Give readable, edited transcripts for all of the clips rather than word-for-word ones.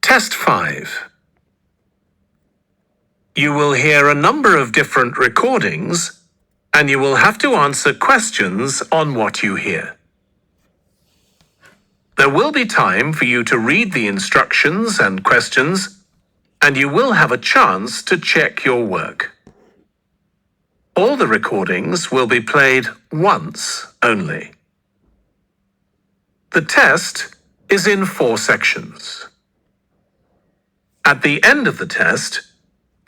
Test 5. You will hear a number of different recordings, and you will have to answer questions on what you hear. There will be time for you to read the instructions and questions, and you will have a chance to check your work. All the recordings will be played once only. The test is in 4 sections. At the end of the test,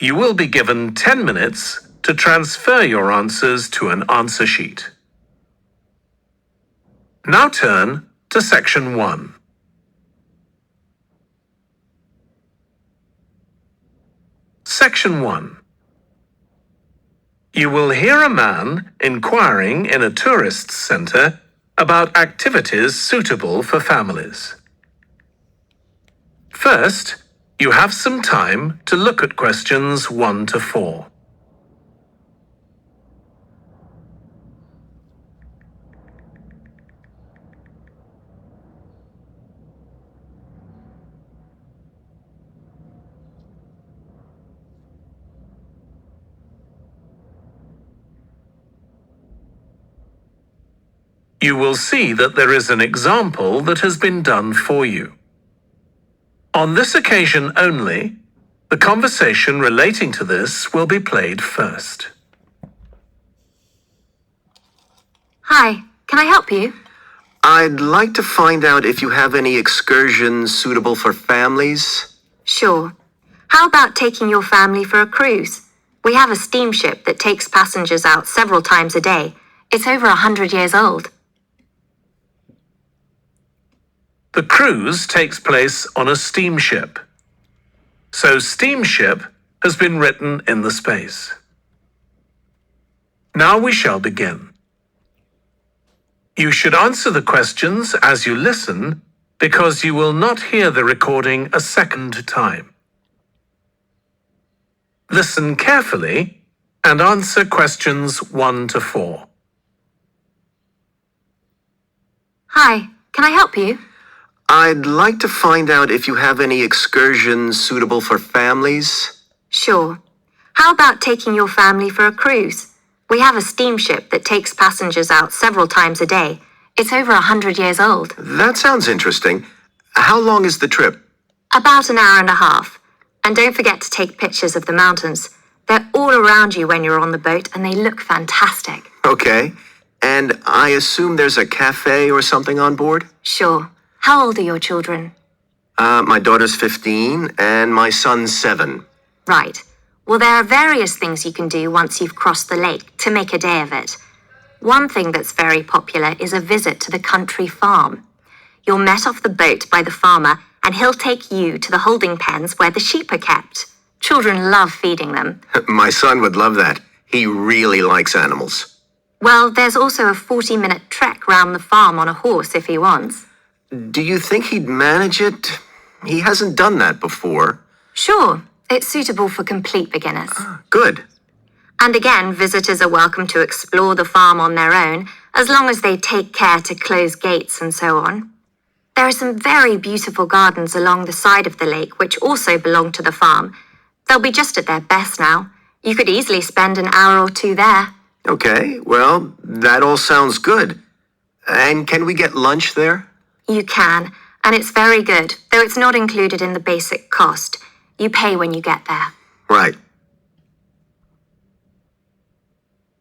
you will be given 10 minutes to transfer your answers to an answer sheet. Now turn to Section 1. Section 1. You will hear a man inquiring in a tourist center about activities suitable for families. First, you have some time to look at questions 1 to 4. You will see that there is an example that has been done for you. On this occasion only, the conversation relating to this will be played first. Hi, can I help you? I'd like to find out if you have any excursions suitable for families. Sure. How about taking your family for a cruise? We have a steamship that takes passengers out several times a day. It's over 100 years old. The cruise takes place on a steamship. So steamship has been written in the space. Now we shall begin. You should answer the questions as you listen because you will not hear the recording a second time. Listen carefully and answer questions 1 to 4. Hi, can I help you? I'd like to find out if you have any excursions suitable for families. Sure. How about taking your family for a cruise? We have a steamship that takes passengers out several times a day. It's over 100 years old. That sounds interesting. How long is the trip? About an hour and a half. And don't forget to take pictures of the mountains. They're all around you when you're on the boat and they look fantastic. Okay. And I assume there's a cafe or something on board? Sure. How old are your children? My daughter's 15 and my son's 7. Right. Well, there are various things you can do once you've crossed the lake to make a day of it. One thing that's very popular is a visit to the country farm. You're met off the boat by the farmer and he'll take you to the holding pens where the sheep are kept. Children love feeding them. My son would love that. He really likes animals. Well, there's also a 40-minute trek round the farm on a horse if he wants. Do you think he'd manage it? He hasn't done that before. Sure. It's suitable for complete beginners. Good. And again, visitors are welcome to explore the farm on their own, as long as they take care to close gates and so on. There are some very beautiful gardens along the side of the lake which also belong to the farm. They'll be just at their best now. You could easily spend an hour or 2 there. Okay, well, that all sounds good. And can we get lunch there? You can, and it's very good, though it's not included in the basic cost. You pay when you get there. Right.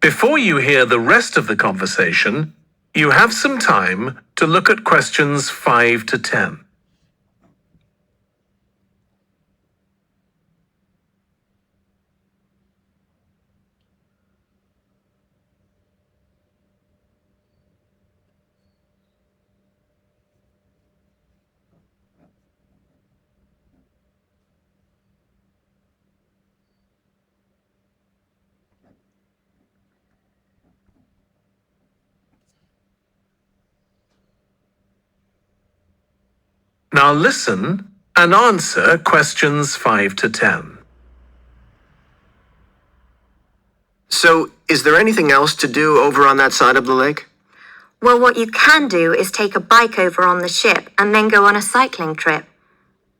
Before you hear the rest of the conversation, you have some time to look at questions 5 to 10. Now listen and answer questions 5 to 10. So, is there anything else to do over on that side of the lake? Well, what you can do is take a bike over on the ship and then go on a cycling trip.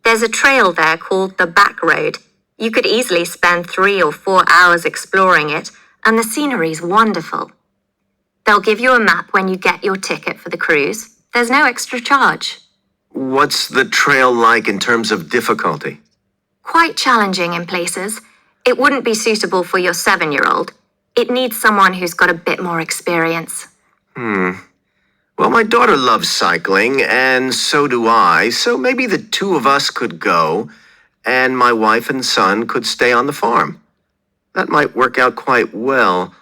There's a trail there called the Back Road. You could easily spend 3 or 4 hours exploring it, and the scenery's wonderful. They'll give you a map when you get your ticket for the cruise. There's no extra charge. What's the trail like in terms of difficulty? Quite challenging in places. It wouldn't be suitable for your 7-year-old. It needs someone who's got a bit more experience. Well, my daughter loves cycling, and so do I, so maybe the two of us could go, and my wife and son could stay on the farm. That might work out quite well.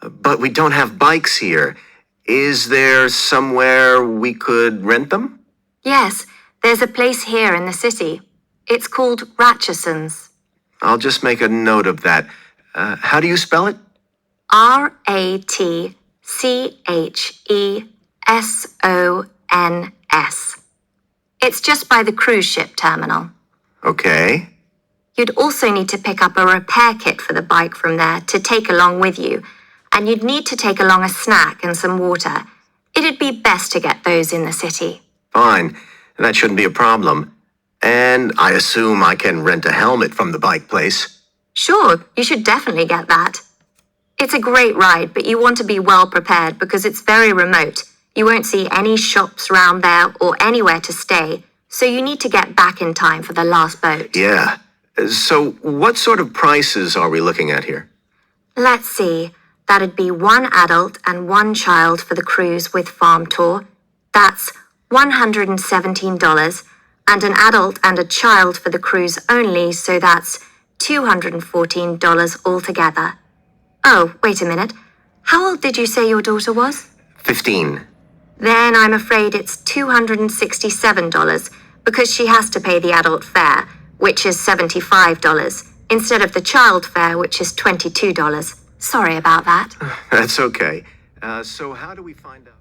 But we don't have bikes here. Is there somewhere we could rent them? Yes, there's a place here in the city. It's called Ratcheson's. I'll just make a note of that. How do you spell it? Ratchesons. It's just by the cruise ship terminal. Okay. You'd also need to pick up a repair kit for the bike from there to take along with you, and you'd need to take along a snack and some water. It'd be best to get those in the city. Fine. That shouldn't be a problem. And I assume I can rent a helmet from the bike place. Sure, you should definitely get that. It's a great ride, but you want to be well prepared because it's very remote. You won't see any shops round there or anywhere to stay, so you need to get back in time for the last boat. Yeah. So what sort of prices are we looking at here? Let's see. That'd be 1 adult and 1 child for the cruise with farm tour. That's $117, and an adult and a child for the cruise only, so that's $214 altogether. Oh, wait a minute. How old did you say your daughter was? 15. Then I'm afraid it's $267 because she has to pay the adult fare, which is $75, instead of the child fare, which is $22. Sorry about that. That's okay. So how do we find out?